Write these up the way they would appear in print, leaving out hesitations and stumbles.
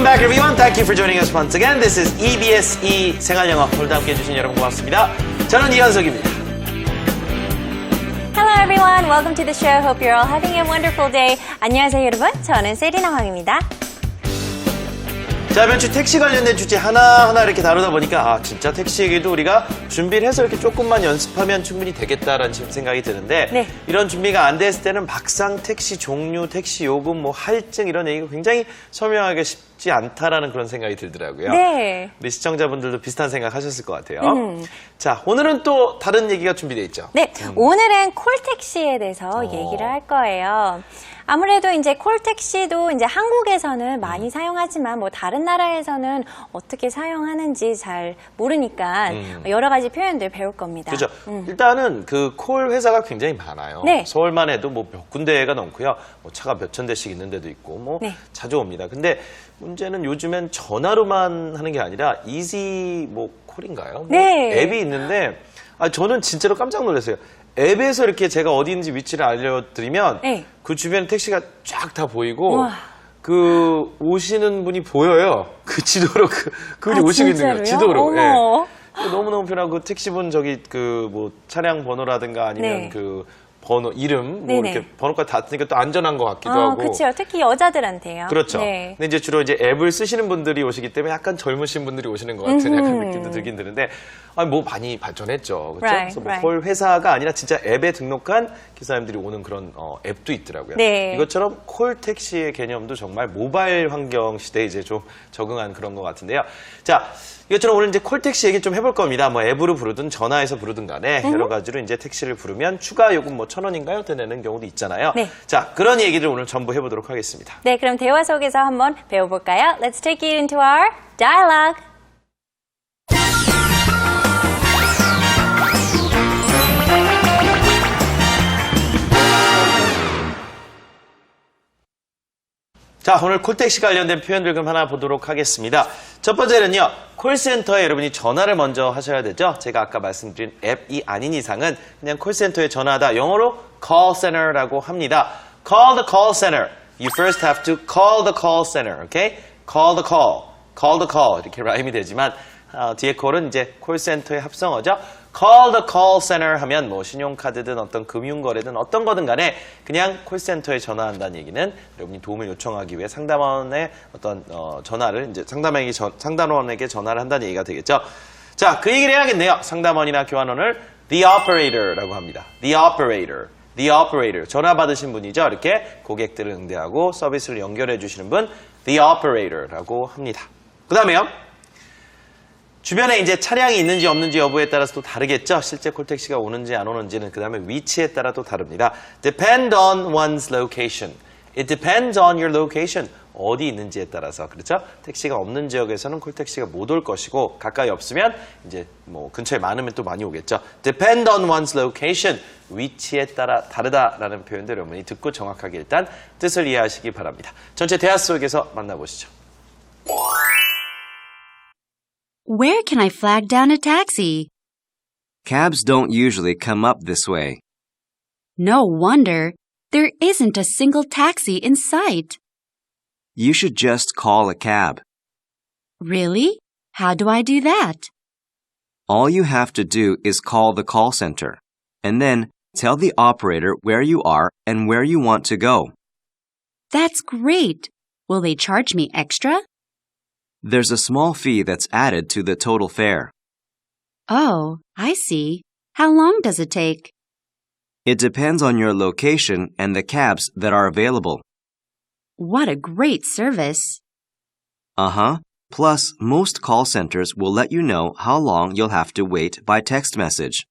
back, everyone. Thank you for joining us once again. This is EBS 생활영어. 오늘도 함께 해주신 여러분 고맙습니다. 저는 이현석입니다. Hello everyone, welcome to the show. Hope you're all having a wonderful day. 안녕하세요 여러분, 저는 세리나 황입니다. 자, 이번 주 택시 관련된 주제 하나하나 이렇게 다루다 보니까 진짜 택시 얘기도 우리가 준비를 해서 이렇게 조금만 연습하면 충분히 되겠다라는 생각이 드는데 네. 이런 준비가 안 됐을 때는 막상 택시 종류, 택시 요금, 할증 이런 얘기가 굉장히 설명하기가 쉽지 않다라는 그런 생각이 들더라고요. 네. 우리 시청자분들도 비슷한 생각 하셨을 것 같아요. 자, 오늘은 또 다른 얘기가 준비되어 있죠. 네, 오늘은 콜택시에 대해서 얘기를 할 거예요. 아무래도 이제 콜택시도 이제 한국에서는 많이 사용하지만 뭐 다른 나라에서는 어떻게 사용하는지 잘 모르니까 여러 가지 표현들 배울 겁니다. 그렇죠. 일단은 그 콜 회사가 굉장히 많아요. 네. 서울만 해도 뭐 몇 군데가 넘고요. 뭐 차가 몇천 대씩 있는 데도 있고 뭐 네. 자주 옵니다. 근데 문제는 요즘엔 전화로만 하는 게 아니라 이지 뭐 콜인가요? 네. 앱이 있는데 저는 진짜로 깜짝 놀랐어요. 앱에서 이렇게 제가 어디 있는지 위치를 알려드리면 네. 그 주변에 택시가 쫙 다 보이고 우와. 그 오시는 분이 보여요. 그 지도로 그분이 오시고 있는 거예요. 지도로. 어머. 예. 너무너무 편하고 택시분 저기 그 뭐 차량 번호라든가 아니면 네. 그 번호 이름 뭐 네네. 이렇게 번호까지 다 뜨니까 또 안전한 것 같기도 하고. 그렇죠. 특히 여자들한테요. 그렇죠. 네. 근데 이제 주로 이제 앱을 쓰시는 분들이 오시기 때문에 약간 젊으신 분들이 오시는 것 같은 약간 느낌도 들긴 드는데, 뭐 많이 발전했죠. 그렇죠? Right, 그래서 뭐 right. 콜 회사가 아니라 진짜 앱에 등록한 기사님들이 오는 그런 앱도 있더라고요. 네. 이것처럼 콜 택시의 개념도 정말 모바일 환경 시대에 이제 좀 적응한 그런 것 같은데요. 자, 이것처럼 오늘 이제 콜 택시 얘기 좀 해볼 겁니다. 뭐 앱으로 부르든 전화해서 부르든 간에 여러 가지로 이제 택시를 부르면 추가 요금 뭐 1,000원인가요? 더 내는 경우도 있잖아요. 네. 자, 그런 얘기를 오늘 전부 해보도록 하겠습니다. 네, 그럼 대화 속에서 한번 배워볼까요? Let's take you into our dialogue. 자, 오늘 콜택시 관련된 표현들 그럼 하나 보도록 하겠습니다. 첫 번째는요, 콜센터에 여러분이 전화를 먼저 하셔야 되죠. 제가 아까 말씀드린 앱이 아닌 이상은 그냥 콜센터에 전화하다. 영어로 call center라고 합니다. Call the call center. You first have to call the call center. Okay? Call the call. Call the call. 이렇게 라임이 되지만 뒤에 call은 이제 콜센터의 합성어죠. Call the call center 하면 뭐 신용카드든 어떤 금융거래든 어떤 거든 간에 그냥 콜센터에 전화한다는 얘기는 여러분이 도움을 요청하기 위해 상담원의 어떤 전화를 이제 상담원에게 전화를 한다는 얘기가 되겠죠. 자, 그 얘기를 해야겠네요. 상담원이나 교환원을 the operator라고 합니다. The operator. The operator. 전화 받으신 분이죠. 이렇게 고객들을 응대하고 서비스를 연결해 주시는 분 the operator라고 합니다. 그 다음에요. 주변에 이제 차량이 있는지 없는지 여부에 따라서 또 다르겠죠. 실제 콜택시가 오는지 안 오는지는 그 다음에 위치에 따라 또 다릅니다. Depend on one's location. It depends on your location. 어디 있는지에 따라서 그렇죠. 택시가 없는 지역에서는 콜택시가 못 올 것이고 가까이 없으면 이제 뭐 근처에 많으면 또 많이 오겠죠. Depend on one's location. 위치에 따라 다르다라는 표현들 여러분이 듣고 정확하게 일단 뜻을 이해하시기 바랍니다. 전체 대화 속에서 만나보시죠. Where can I flag down a taxi? Cabs don't usually come up this way. No wonder. There isn't a single taxi in sight. You should just call a cab. Really? How do I do that? All you have to do is call the call center, and then tell the operator where you are and where you want to go. That's great. Will they charge me extra? There's a small fee that's added to the total fare. Oh, I see. How long does it take? It depends on your location and the cabs that are available. What a great service. Uh-huh. Plus, most call centers will let you know how long you'll have to wait by text message.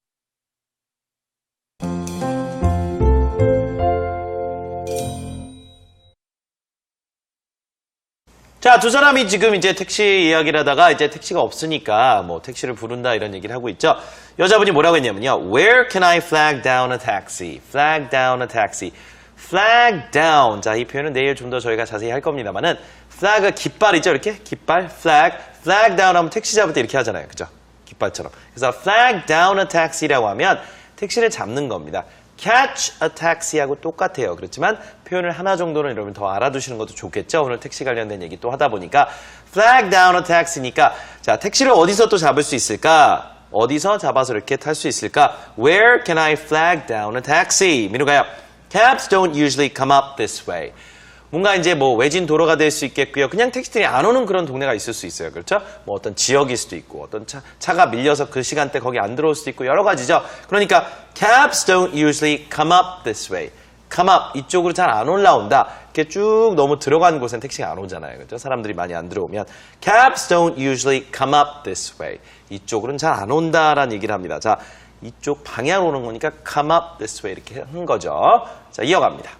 자, 두 사람이 지금 이제 택시 이야기를 하다가 이제 택시가 없으니까 뭐 택시를 부른다 이런 얘기를 하고 있죠. 여자분이 뭐라고 했냐면요. Where can I flag down a taxi? Flag down a taxi. Flag down. 자, 이 표현은 내일 좀 더 저희가 자세히 할 겁니다만은 flag가 깃발이죠. 이렇게 깃발, flag. flag down 하면 택시 잡을 때 이렇게 하잖아요. 그죠? 깃발처럼. 그래서 flag down a taxi라고 하면 택시를 잡는 겁니다. catch a taxi하고 똑같아요. 그렇지만 표현을 하나 정도는 여러분 더 알아두시는 것도 좋겠죠. 오늘 택시 관련된 얘기 또 하다 보니까 flag down a taxi니까 자, 택시를 어디서 또 잡을 수 있을까? 어디서 잡아서 이렇게 탈 수 있을까? Where can I flag down a taxi? 민우가요. Cabs don't usually come up this way. 뭔가 이제 뭐 외진 도로가 될 수 있겠고요. 그냥 택시들이 안 오는 그런 동네가 있을 수 있어요. 그렇죠? 뭐 어떤 지역일 수도 있고 어떤 차가 밀려서 그 시간대 거기 안 들어올 수도 있고 여러 가지죠. 그러니까 cabs don't usually come up this way. come up 이쪽으로 잘 안 올라온다. 이렇게 쭉 너무 들어간 곳엔 택시가 안 오잖아요. 그렇죠? 사람들이 많이 안 들어오면 cabs don't usually come up this way. 이쪽으로는 잘 안 온다라는 얘기를 합니다. 자, 이쪽 방향으로 오는 거니까 come up this way 이렇게 한 거죠. 자, 이어갑니다.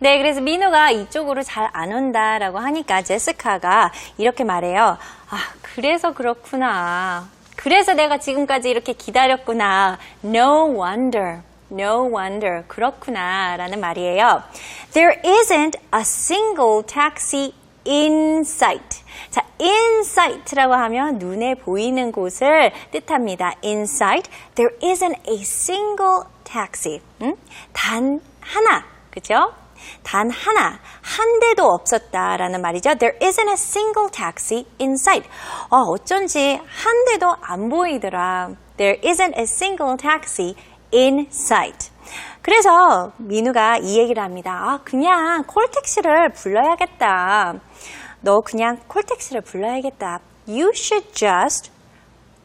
네, 그래서 민우가 이쪽으로 잘 안 온다라고 하니까 제시카가 이렇게 말해요. 아, 그래서 그렇구나. 그래서 내가 지금까지 이렇게 기다렸구나. No wonder. No wonder. 그렇구나. 라는 말이에요. There isn't a single taxi in sight. 자, in sight라고 하면 눈에 보이는 곳을 뜻합니다. In sight. There isn't a single taxi. 단 하나. 그죠? 단 하나, 한 대도 없었다라는 말이죠. There isn't a single taxi in sight. 어쩐지 한 대도 안 보이더라. There isn't a single taxi in sight. 그래서 민우가 이 얘기를 합니다. 아, 그냥 콜택시를 불러야겠다. 너 그냥 콜택시를 불러야겠다. You should just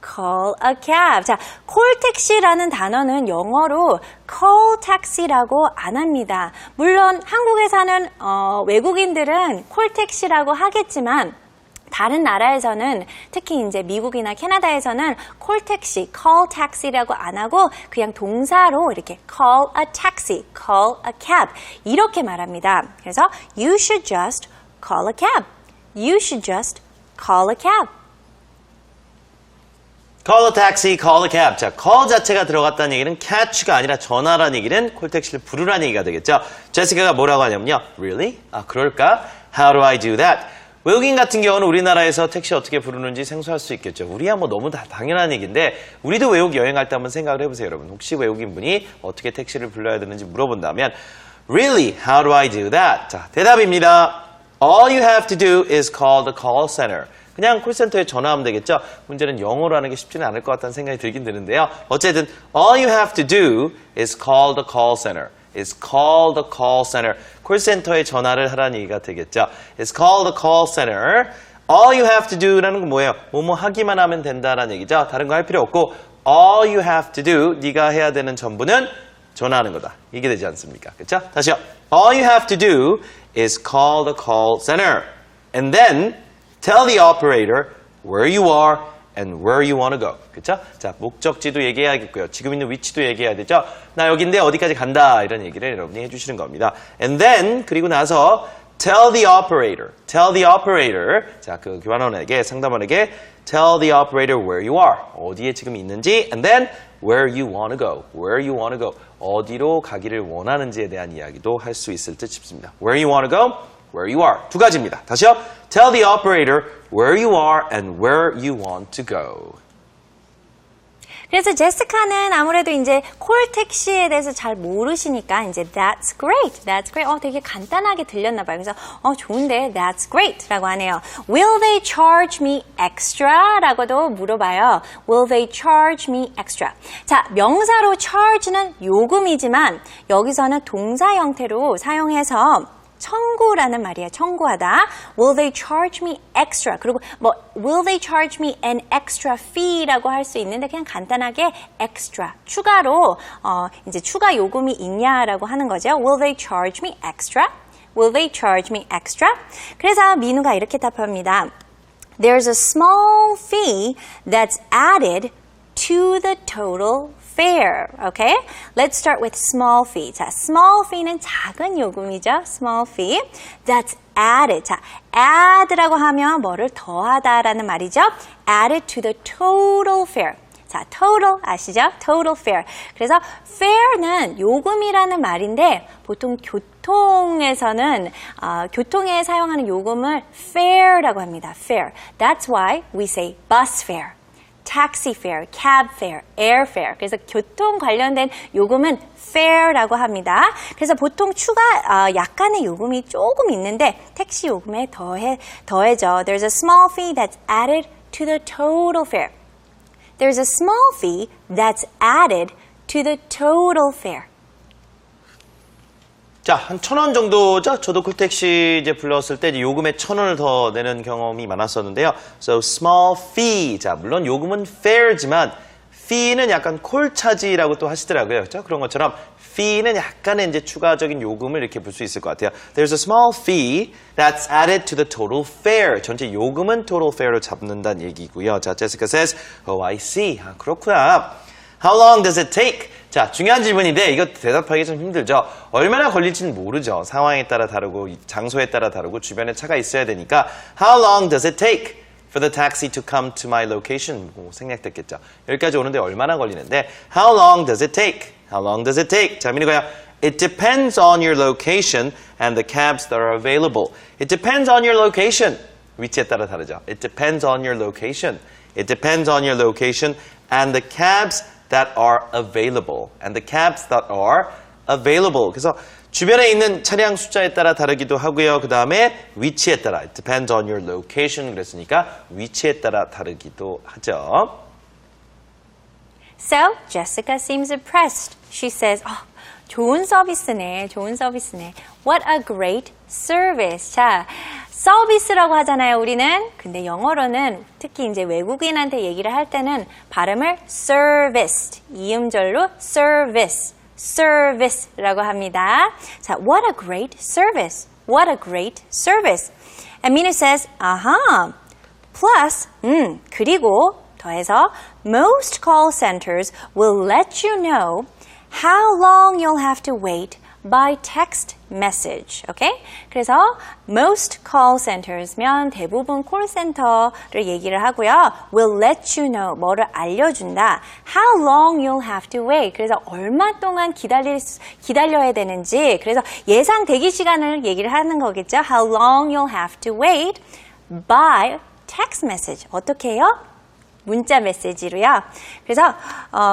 call a cab. 자, call taxi라는 단어는 영어로 call taxi라고 안 합니다. 물론 한국에 사는 외국인들은 call taxi라고 하겠지만 다른 나라에서는 특히 이제 미국이나 캐나다에서는 call taxi라고 안 하고 그냥 동사로 이렇게 call a taxi, call a cab 이렇게 말합니다. 그래서 you should just call a cab. You should just call a cab. Call a taxi, call a cab. 자, call 자체가 들어갔다는 얘기는 catch가 아니라 전화라는 얘기는 콜택시를 부르라는 얘기가 되겠죠. 제시카가 뭐라고 하냐면요. Really? 아, 그럴까? How do I do that? 외국인 같은 경우는 우리나라에서 택시 어떻게 부르는지 생소할 수 있겠죠. 우리야 뭐 너무 다 당연한 얘기인데 우리도 외국 여행할 때 한번 생각을 해보세요, 여러분. 혹시 외국인 분이 어떻게 택시를 불러야 되는지 물어본다면 Really? How do I do that? 자, 대답입니다. All you have to do is call the call center. 그냥 콜센터에 전화하면 되겠죠. 문제는 영어로 하는 게 쉽지는 않을 것 같다는 생각이 들긴 드는데요. 어쨌든 all you have to do is call the call center. is call the call center. 콜센터에 전화를 하라는 얘기가 되겠죠. is call the call center. all you have to do라는 건 뭐예요? 뭐뭐 하기만 하면 된다라는 얘기죠. 다른 거 할 필요 없고 all you have to do, 네가 해야 되는 전부는 전화하는 거다. 이게 되지 않습니까? 그렇죠? 다시요. all you have to do is call the call center. and then tell the operator where you are and where you want to go. 그렇죠? 자, 목적지도 얘기해야겠고요. 지금 있는 위치도 얘기해야 되죠. 나 여긴데 어디까지 간다. 이런 얘기를 여러분이 해주시는 겁니다. And then 그리고 나서 tell the operator. tell the operator. 자, 그 교환원에게 상담원에게 tell the operator where you are. 어디에 지금 있는지. And then where you want to go. where you want to go. 어디로 가기를 원하는지에 대한 이야기도 할 수 있을 듯 싶습니다. Where you want to go. where you are. 두 가지입니다. 다시요. Tell the operator where you are and where you want to go. 그래서 제시카는 아무래도 이제 콜택시에 대해서 잘 모르시니까 이제 that's great, that's great. 되게 간단하게 들렸나 봐요. 그래서 좋은데 that's great 라고 하네요. Will they charge me extra? 라고도 물어봐요. Will they charge me extra? 자, 명사로 charge는 요금이지만 여기서는 동사 형태로 사용해서 청구라는 말이에요. 청구하다. Will they charge me extra? 그리고 will they charge me an extra fee라고 할 수 있는데 그냥 간단하게 extra, 추가로 이제 추가 요금이 있냐라고 하는 거죠. Will they charge me extra? Will they charge me extra? 그래서 민우가 이렇게 답합니다. There's a small fee that's added to the total fare. Okay? Let's start with small fee. 자, small fee는 작은 요금이죠. Small fee. That's added. 자, add라고 하면 뭐를 더하다라는 말이죠. Added to the total fare. 자, total 아시죠? Total fare. 그래서 fare는 요금이라는 말인데 보통 교통에서는 교통에 사용하는 요금을 fare라고 합니다. Fare. That's why we say bus fare. taxi fare, cab fare, air fare. 그래서 교통 관련된 요금은 fare라고 합니다. 그래서 보통 추가 약간의 요금이 조금 있는데 택시 요금에 더해져. There's a small fee that's added to the total fare. There's a small fee that's added to the total fare. 자, 한 1,000원 정도죠? 저도 콜택시 이제 불렀을 때 이제 요금에 1,000원을 더 내는 경험이 많았었는데요. So, small fee. 자, 물론 요금은 fare지만 fee는 약간 콜차지라고 또 하시더라고요. 그렇죠? 그런 것처럼 fee는 약간의 이제 추가적인 요금을 이렇게 볼 수 있을 것 같아요. There's a small fee that's added to the total fare. 전체 요금은 total fare로 잡는다는 얘기고요. 자, Jessica says, oh, I see. 아, 그렇구나. How long does it take? 자, 중요한 질문인데 이거 대답하기 좀 힘들죠. 얼마나 걸릴지는 모르죠. 상황에 따라 다르고 장소에 따라 다르고 주변에 차가 있어야 되니까 How long does it take for the taxi to come to my location? 생략됐겠죠. 여기까지 오는데 얼마나 걸리는데 How long does it take? How long does it take? 자, 미니고요. It depends on your location and the cabs that are available. It depends on your location. 위치에 따라 다르죠. It depends on your location. It depends on your location and the cabs that are available. And the cabs that are available. 그래서 주변에 있는 차량 숫자에 따라 다르기도 하고요. 그 다음에 위치에 따라. It depends on your location. 그랬으니까 위치에 따라 다르기도 하죠. So, Jessica seems impressed. She says, 좋은 서비스네, 좋은 서비스네. What a great service. 자, 서비스라고 하잖아요, 우리는. 근데 영어로는 특히 이제 외국인한테 얘기를 할 때는 발음을 serviced, 이음절로 service, service라고 합니다. 자, what a great service. What a great service. And Mina says, plus, 그리고 더해서 most call centers will let you know how long you'll have to wait by text message. Okay? 그래서 most call centers면 대부분 콜센터를 얘기를 하고요. will let you know, 뭐를 알려준다. how long you'll have to wait. 그래서 얼마 동안 기다려야 되는지. 그래서 예상 대기 시간을 얘기를 하는 거겠죠. how long you'll have to wait by text message. 어떻게 해요? 문자 메시지로요. 그래서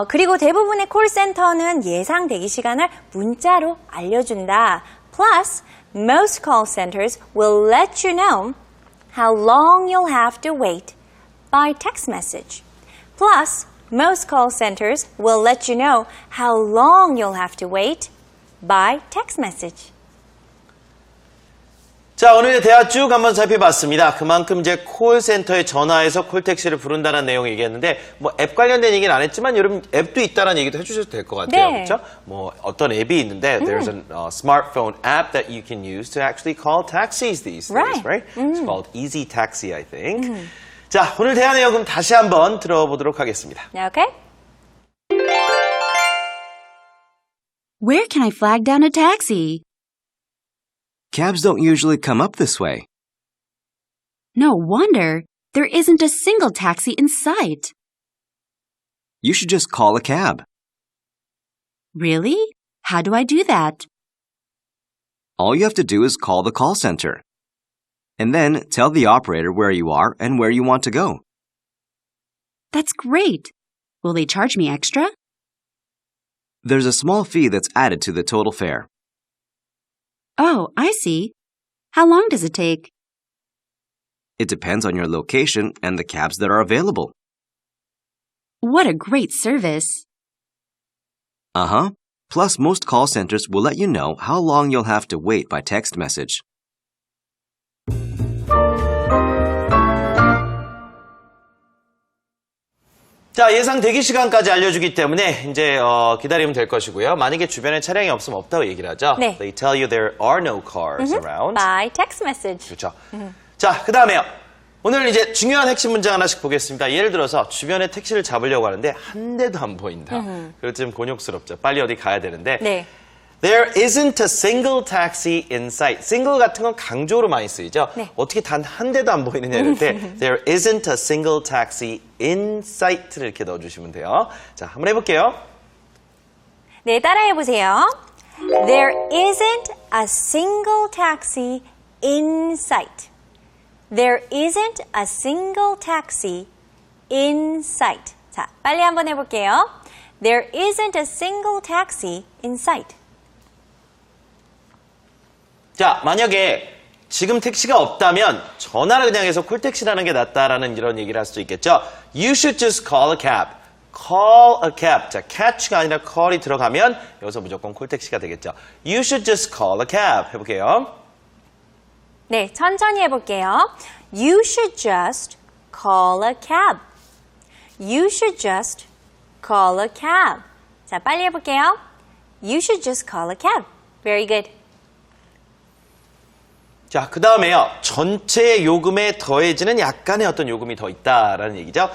그리고 대부분의 콜센터는 예상 대기 시간을 문자로 알려준다. Plus, most call centers will let you know how long you'll have to wait by text message. Plus, most call centers will let you know how long you'll have to wait by text message. 자, 오늘의 대화 쭉 한번 살펴봤습니다. 그만큼 이제 콜센터에 전화해서 콜택시를 부른다는 내용 얘기했는데 뭐 앱 관련된 얘기는 안 했지만 여러분 앱도 있다는 얘기도 해주셔도 될 것 같아요. 네. 그렇죠? 뭐 어떤 앱이 있는데 there's a smartphone app that you can use to actually call taxis these days, right? It's called Easy Taxi, I think. 자, 오늘 대화 내용 그럼 다시 한번 들어보도록 하겠습니다. Okay? Where can I flag down a taxi? Cabs don't usually come up this way. No wonder. There isn't a single taxi in sight. You should just call a cab. Really? How do I do that? All you have to do is call the call center. And then tell the operator where you are and where you want to go. That's great. Will they charge me extra? There's a small fee that's added to the total fare. Oh, I see. How long does it take? It depends on your location and the cabs that are available. What a great service. Uh-huh. Plus, most call centers will let you know how long you'll have to wait by text message. 자, 예상 대기 시간까지 알려주기 때문에 이제 기다리면 될 것이고요. 만약에 주변에 차량이 없으면 없다고 얘기를 하죠. 네. They tell you there are no cars around. By text message. 그렇죠. 자, 그 다음에요. 오늘 이제 중요한 핵심 문장 하나씩 보겠습니다. 예를 들어서 주변에 택시를 잡으려고 하는데 한 대도 안 보인다. 그래서 좀 곤욕스럽죠. 빨리 어디 가야 되는데. 네. There isn't a single taxi in sight. single 같은 건 강조로 많이 쓰이죠. 네. 어떻게 단 한 대도 안 보이느냐 이럴 때 There isn't a single taxi in sight를 이렇게 넣어주시면 돼요. 자, 한번 해볼게요. 네, 따라해 보세요. There isn't a single taxi in sight. There isn't a single taxi in sight. 자, 빨리 한번 해볼게요. There isn't a single taxi in sight. 자, 만약에 지금 택시가 없다면 전화를 그냥 해서 콜택시라는 게 낫다라는 이런 얘기를 할 수도 있겠죠. You should just call a cab. Call a cab. 자, catch가 아니라 call이 들어가면 여기서 무조건 콜택시가 되겠죠. You should just call a cab. 해볼게요. 네, 천천히 해볼게요. You should just call a cab. You should just call a cab. 자, 빨리 해볼게요. You should just call a cab. Very good. 자, 그 다음에요. 전체 요금에 더해지는 약간의 어떤 요금이 더 있다라는 얘기죠.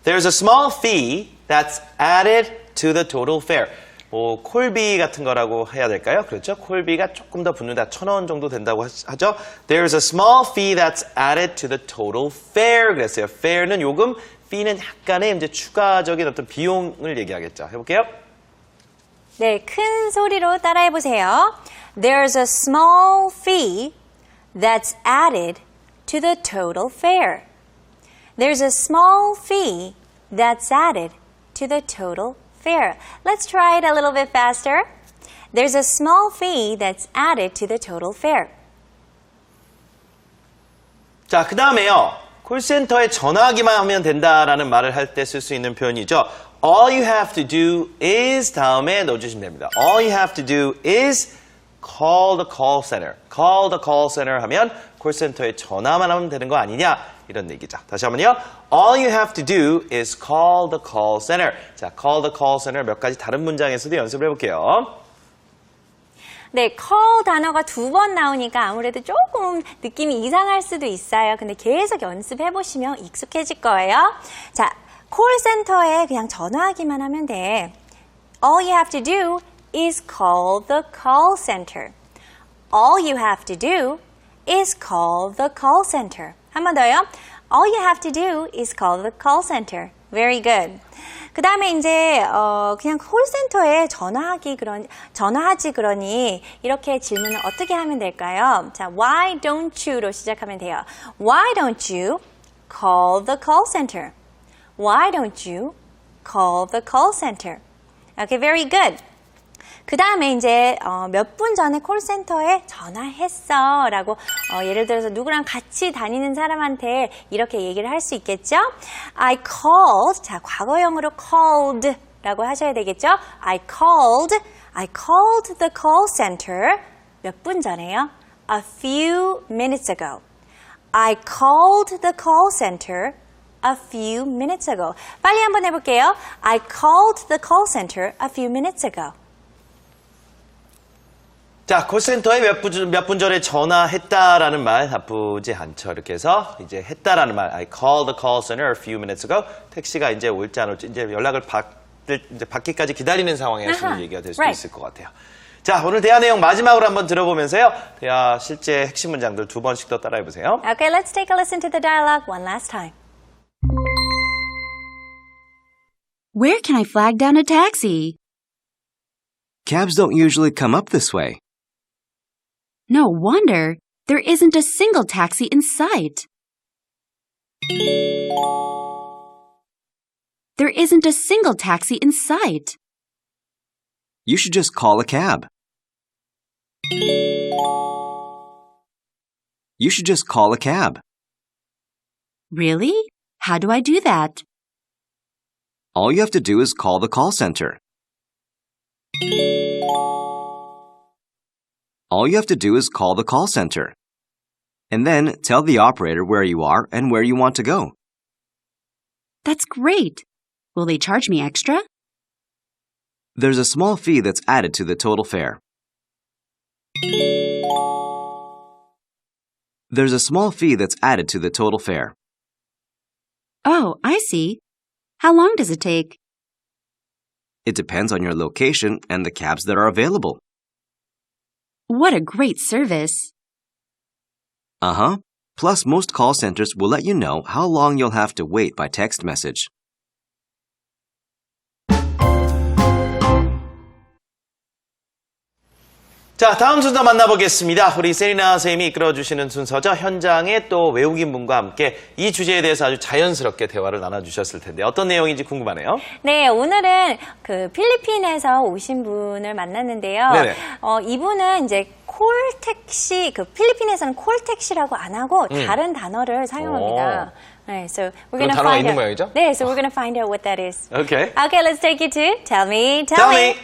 There's a small fee that's added to the total fare. 뭐 콜비 같은 거라고 해야 될까요? 그렇죠? 콜비가 조금 더 붙는다. 1,000원 정도 된다고 하죠. There's a small fee that's added to the total fare. 그랬어요. fare는 요금, fee는 약간의 이제 추가적인 어떤 비용을 얘기하겠죠. 해볼게요. 네, 큰 소리로 따라해보세요. There's a small fee that's added to the total fare. There's a small fee that's added to the total fare. Let's try it a little bit faster. There's a small fee that's added to the total fare. 자, 그 다음에요. 콜센터에 전화하기만 하면 된다라는 말을 할 때 쓸 수 있는 표현이죠. All you have to do is 다음에 넣어주시면 됩니다. All you have to do is call the call center. Call the call center 하면 콜센터에 전화만 하면 되는 거 아니냐? 이런 얘기죠. 다시 한번요. All you have to do is call the call center. 자, call the call center 몇 가지 다른 문장에서도 연습을 해볼게요. 네, call 단어가 2번 나오니까 아무래도 조금 느낌이 이상할 수도 있어요. 근데 계속 연습해보시면 익숙해질 거예요. 자, 콜센터에 그냥 전화하기만 하면 돼. All you have to do is call the call center. All you have to do is call the call center. 한 번 더요. All you have to do is call the call center. Very good. 그 다음에 이제 그냥 콜센터에 전화하지 그러니 이렇게 질문을 어떻게 하면 될까요? 자, why don't you로 시작하면 돼요. Why don't you call the call center? Why don't you call the call center? Okay, very good. 그 다음에 이제 몇 분 전에 콜센터에 전화했어 라고 예를 들어서 누구랑 같이 다니는 사람한테 이렇게 얘기를 할 수 있겠죠? I called, 자 과거형으로 called 라고 하셔야 되겠죠? I called the call center 몇 분 전에요? A few minutes ago. I called the call center a few minutes ago. 빨리 한번 해볼게요. I called the call center a few minutes ago. 자, 콜센터에 몇 분 전에 전화했다라는 말 나쁘지 않죠. 이렇게 해서 이제 했다라는 말, I called the call center a few minutes ago. 택시가 이제 올지 안 올지 이제 연락을 받기까지 기다리는 상황에서 얘기가 될 수도 있을 것 같아요. 자, 오늘 대화 내용 마지막으로 한번 들어보면서요. 대화 실제 핵심 문장들 2번씩 더 따라해 보세요. Okay, let's take a listen to the dialogue one last time. Where can I flag down a taxi? Cabs don't usually come up this way. No wonder. There isn't a single taxi in sight. There isn't a single taxi in sight. You should just call a cab. You should just call a cab. Really? How do I do that? All you have to do is call the call center. All you have to do is call the call center. And then tell the operator where you are and where you want to go. That's great. Will they charge me extra? There's a small fee that's added to the total fare. There's a small fee that's added to the total fare. Oh, I see. How long does it take? It depends on your location and the cabs that are available. What a great service. Uh-huh. Plus, most call centers will let you know how long you'll have to wait by text message. 자, 다음 순서 만나보겠습니다. 우리 세리나 선생님이 이끌어주시는 순서죠. 현장에 또 외국인 분과 함께 이 주제에 대해서 아주 자연스럽게 대화를 나눠주셨을 텐데 어떤 내용인지 궁금하네요. 네, 오늘은 그 필리핀에서 오신 분을 만났는데요. 네네. 이분은 이제 콜택시, 그 필리핀에서는 콜택시라고 안 하고 다른 단어를 사용합니다. 네, so we're 그런 gonna 단어가 find 있는 out. 모양이죠? 네, so we're gonna find out what that is. Okay. Okay, let's take you to Tell Me, Tell me.